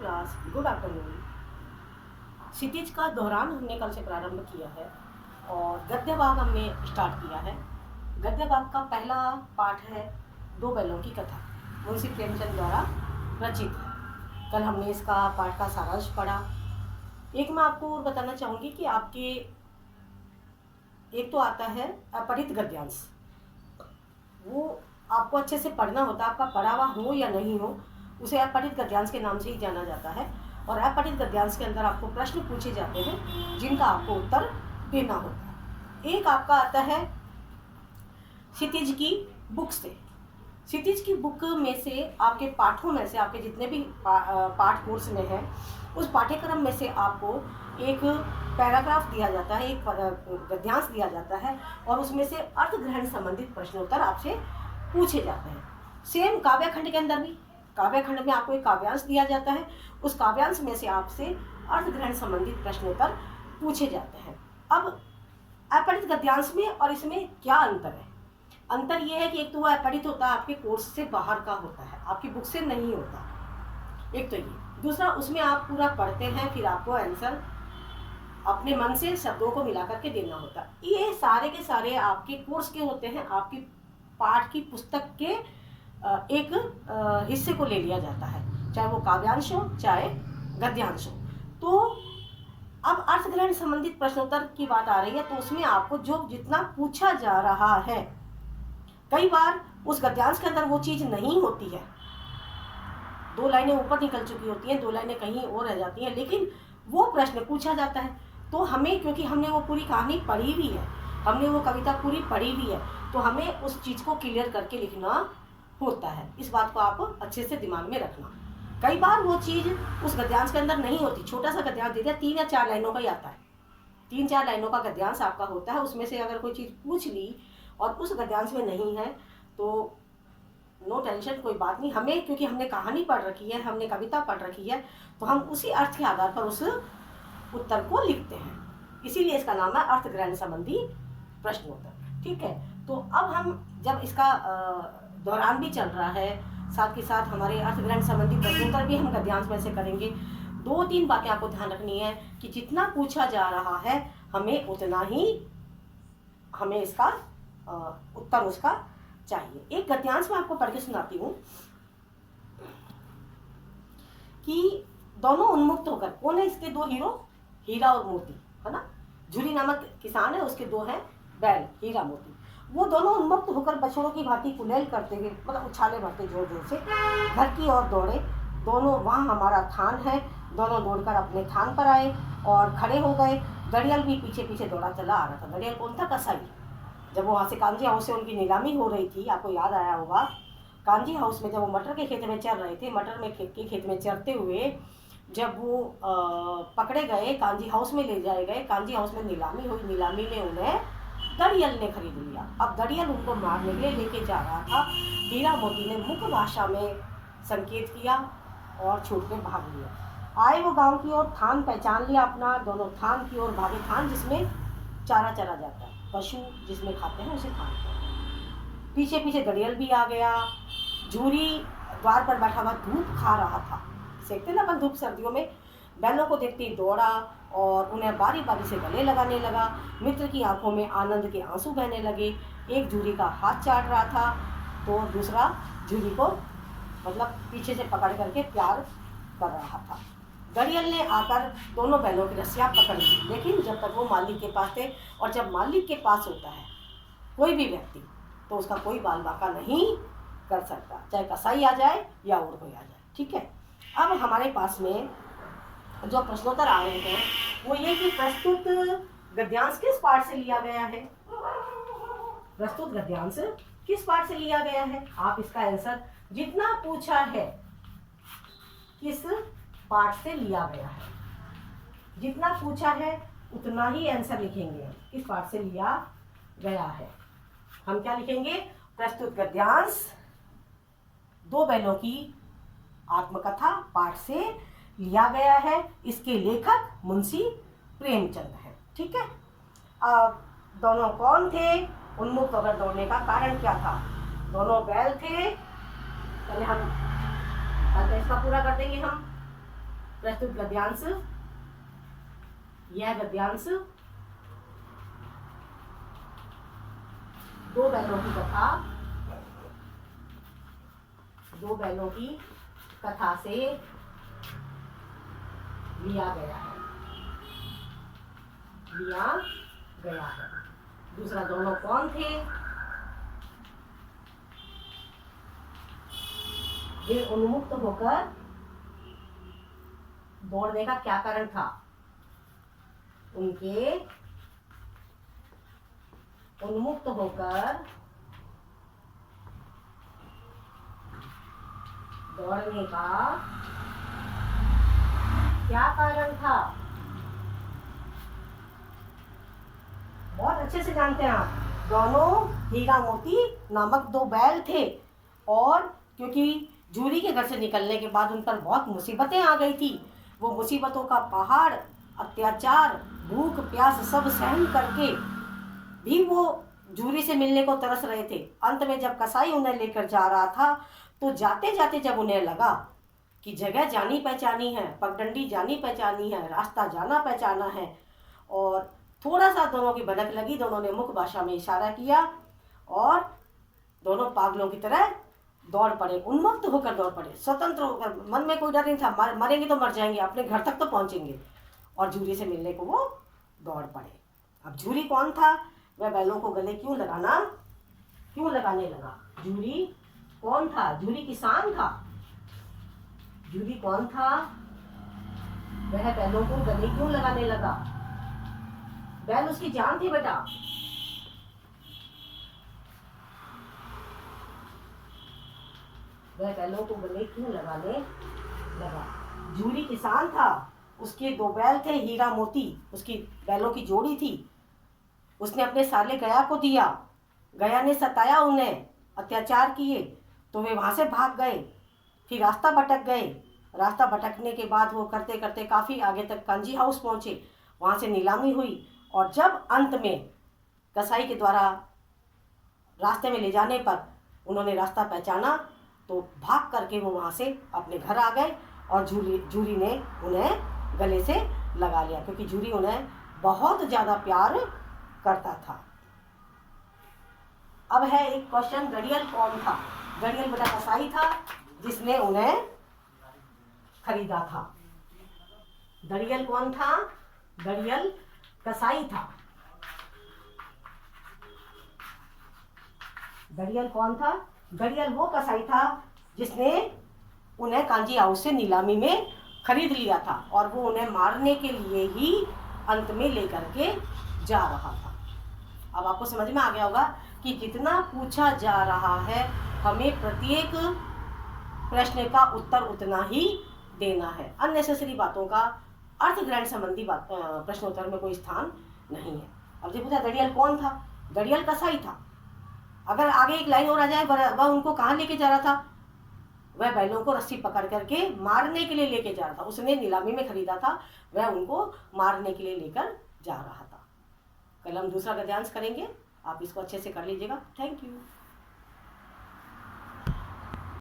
Class, good afternoon. क्षितिज का दोहरान हमने कल से प्रारंभ किया है और गद्य भाग हमने स्टार्ट किया है। गद्य भाग का पहला पाठ है दो बैलों की कथा, मुंशी प्रेमचंद द्वारा रचित है। कल हमने इसका पाठ का सारांश पढ़ा। एक मैं आपको और बताना चाहूँगी कि आपके एक तो आता है अपठित गद्यांश, वो आपको अच्छे से पढ़ना होता है। आपका पढ़ा हुआ हो या नहीं हो, उसे अपठित गद्यांश के नाम से ही जाना जाता है। और अपठित गद्यांश के अंदर आपको प्रश्न पूछे जाते हैं जिनका आपको उत्तर देना होता है। एक आपका आता है क्षितिज की बुक से। क्षितिज की बुक में से आपके पाठों में से, आपके जितने भी पाठ कोर्स में है, उस पाठ्यक्रम में से आपको एक पैराग्राफ दिया जाता है, एक गद्यांश दिया जाता है और उसमें से अर्थ ग्रहण संबंधित प्रश्नोत्तर आपसे पूछे जाते हैं। सेम काव्य खंड के अंदर भी, काव्य खंड में आपको एक काव्यांश दिया जाता है, उस काव्यांश में से आपसे अर्थ ग्रहण संबंधित प्रश्नोत्तर पूछे जाते हैं। अब अपठित गद्यांश में और इसमें क्या अंतर है? अंतर यह है कि एक तो वह अपठित होता है, आपके कोर्स से बाहर का होता है, आपकी बुक से नहीं होता, एक तो ये। दूसरा, उसमें आप पूरा पढ़ते हैं, फिर आपको आंसर अपने मन से शब्दों को मिला करके देना होता है। ये सारे के सारे आपके कोर्स के होते हैं, आपकी पाठ की पुस्तक के एक हिस्से को ले लिया जाता है, चाहे वो काव्यांश हो चाहे गद्यांश हो। तो अब अर्थ ग्रहण संबंधित प्रश्नोत्तर की बात आ रही है, तो उसमें आपको जो जितना पूछा जा रहा है, कई बार उस गद्यांश के अंदर वो चीज नहीं होती है, दो लाइनें ऊपर निकल चुकी होती हैं, दो लाइनें कहीं और रह जाती हैं, लेकिन वो प्रश्न पूछा जाता है। तो हमें, क्योंकि हमने वो पूरी कहानी पढ़ी भी है, हमने वो कविता पूरी पढ़ी भी है, तो हमें उस चीज को क्लियर करके लिखना होता है। इस बात को आप अच्छे से दिमाग में रखना। कई बार वो चीज उस गद्यांश के अंदर नहीं होती, छोटा सा गद्यांश दे दिया, 3 या 4 लाइनों का ही आता है, 3-4 लाइनों का गद्यांश आपका होता है। उसमें से अगर कोई चीज पूछ ली और उस गद्यांश में नहीं है तो नो टेंशन, कोई बात नहीं। हमें, क्योंकि हमने कहानी पढ़ रखी है, हमने कविता पढ़ रखी है, तो हम उसी अर्थ के आधार पर उस उत्तर को लिखते हैं, इसीलिए इसका नाम है अर्थ ग्रहण संबंधी प्रश्नोत्तर। ठीक है, तो अब हम जब इसका दौरान भी चल रहा है, साथ के साथ हमारे अर्थ ग्रहण संबंधी प्रश्नोत्तर भी हम गद्यांश में से करेंगे। 2-3 बातें आपको ध्यान रखनी है कि जितना पूछा जा रहा है हमें उतना ही हमें इसका उत्तर उसका चाहिए। एक गद्यांश में आपको पढ़ के सुनाती हूँ कि दोनों उन्मुक्त होकर, कौन है इसके 2 हीरो? हीरा और मोती, है ना। झूरी नामक किसान है, उसके 2 हैं बैल, हीरा मोती। वो दोनों उन्मुक्त होकर बछड़ों की भांति कुलेल करते हुए, मतलब उछाले मारते जोर जोर से, घर की ओर दौड़े। दोनों, वहाँ हमारा थान है, दोनों दौड़कर अपने थान पर आए और खड़े हो गए। गड़ियल भी पीछे पीछे दौड़ा चला आ रहा था। गड़ियल कौन था? कसाई। जब वहाँ से कांजी हाउस से उनकी नीलामी हो रही थी, आपको याद आया होगा, कांजी हाउस में जब वो मटर के खेत में चर रहे थे, मटर में खेत में चरते हुए जब वो पकड़े गए, कांजी हाउस में ले जाए गए, कांजी हाउस में नीलामी हुई, नीलामी में उन्हें गड़ियल ने खरीद लिया। अब गड़ियल उनको मारने के लिए लेके जा रहा था। हीरा मोती ने मुख्य भाषा में संकेत किया और छूट के भाग लिया। आए वो गांव की ओर, थान पहचान लिया अपना, दोनों थान की ओर भागे। थान जिसमें चारा चरा जाता है, पशु जिसमें खाते हैं उसे थान कहते हैं। पीछे पीछे गड़ियल भी आ गया। झूरी द्वार पर बैठा हुआ धूप खा रहा था, सेकते ना अपन धूप सर्दियों में। बैलों को देखते ही दौड़ा और उन्हें बारी बारी से गले लगाने लगा। मित्र की आंखों में आनंद के आंसू बहने लगे। एक झूरी का हाथ चाट रहा था तो दूसरा झूरी को, मतलब पीछे से पकड़ करके प्यार कर रहा था। गड़ियल ने आकर दोनों बैलों की रस्सियाँ पकड़ ली, लेकिन जब तक वो मालिक के पास थे, और जब मालिक के पास होता है कोई भी व्यक्ति, तो उसका कोई बाल बाका नहीं कर सकता, चाहे कसाई आ जाए या और कोई आ जाए। ठीक है, अब हमारे पास में जो प्रश्नोत्तर आ रहे हैं वो ये कि प्रस्तुत गद्यांश किस पाठ से लिया गया है? प्रस्तुत गद्यांश किस पाठ से लिया गया है? आप इसका आंसर, जितना पूछा है किस पाठ से लिया गया है, जितना पूछा है उतना ही आंसर लिखेंगे। किस पाठ से लिया गया है? हम क्या लिखेंगे? प्रस्तुत गद्यांश 2 बैलों की आत्मकथा पाठ से लिया गया है। इसके लेखक मुंशी प्रेमचंद हैं। ठीक है, अब दोनों कौन थे? उन्मुक्त होकर दौड़ने का कारण क्या था? दोनों बैल थे। पहले हम इसका पूरा कर देंगे हम। प्रस्तुत गद्यांश, यह गद्यांश दो बैलों की कथा, दो बैलों की कथा से लिया गया है, लिया गया है। दूसरा, दोनों कौन थे? वे उन्मुक्त होकर दौड़ने का क्या कारण था? उनके उन्मुक्त होकर दौड़ने का क्या कारण था? बहुत अच्छे से जानते हैं आप। दोनों हीरा मोती नामक दो बैल थे और क्योंकि जूरी के घर से निकलने के बाद उन पर बहुत मुसीबतें आ गई थी, वो मुसीबतों का पहाड़, अत्याचार, भूख प्यास सब सहन करके भी वो जूरी से मिलने को तरस रहे थे। अंत में जब कसाई उन्हें लेकर जा रहा था तो जाते जाते जब उन्हें लगा कि जगह जानी पहचानी है, पगडंडी जानी पहचानी है, रास्ता जाना पहचाना है, और थोड़ा सा दोनों की भनक लगी, दोनों ने मुख भाषा में इशारा किया और दोनों पागलों की तरह दौड़ पड़े, उन्मुक्त होकर दौड़ पड़े, स्वतंत्र होकर। मन में कोई डर नहीं था, मरेंगे तो मर जाएंगे, अपने घर तक तो पहुंचेंगे, और जूरी से मिलने को वो दौड़ पड़े। अब जूरी कौन था? वह बैलों को गले क्यों लगाने लगा? जूरी कौन था? जूरी किसान था। जूरी कौन था? वह बैलों को गले क्यों लगाने लगा? बैल उसकी जान थी बेटा। वह बैलों को गले क्यों लगाने लगा? जूरी किसान था, उसके दो बैल थे, हीरा मोती उसकी बैलों की जोड़ी थी। उसने अपने साले गया को दिया, गया ने सताया उन्हें, अत्याचार किए, तो वे वहाँ से भाग गए, फिर रास्ता भटक गए। रास्ता भटकने के बाद वो करते करते काफ़ी आगे तक कांजी हाउस पहुँचे, वहाँ से नीलामी हुई, और जब अंत में कसाई के द्वारा रास्ते में ले जाने पर उन्होंने रास्ता पहचाना तो भाग करके वो वहाँ से अपने घर आ गए, और जूरी ने उन्हें गले से लगा लिया, क्योंकि जूरी उन्हें बहुत ज़्यादा प्यार करता था। अब है एक क्वेश्चन, गड़ियल कौन था? गड़ियल बेटा कसाई था जिसने उन्हें खरीदा था। गड़ियल कौन था? गड़ियल कसाई था। गड़ियल कौन था? गड़ियल वो कसाई था जिसने उन्हें कांजी हाउस से नीलामी में खरीद लिया था, और वो उन्हें मारने के लिए ही अंत में लेकर के जा रहा था। अब आपको समझ में आ गया होगा कि जितना पूछा जा रहा है हमें प्रत्येक प्रश्न का उत्तर उतना ही देना है। अननेसेसरी बातों का अर्थ ग्रहण संबंधी प्रश्नोत्तर में कोई स्थान नहीं है। अब जो पूछा गड़ियल कौन था? गड़ियल कसाई था। अगर आगे एक लाइन और आ जाए, वह उनको कहाँ लेके जा रहा था? वह बैलों को रस्सी पकड़ करके मारने के लिए लेके जा रहा था। उसने नीलामी में खरीदा था, वह उनको मारने के लिए लेकर जा रहा था। कल हम दूसरा गद्यांश करेंगे, आप इसको अच्छे से कर लीजिएगा। Thank you.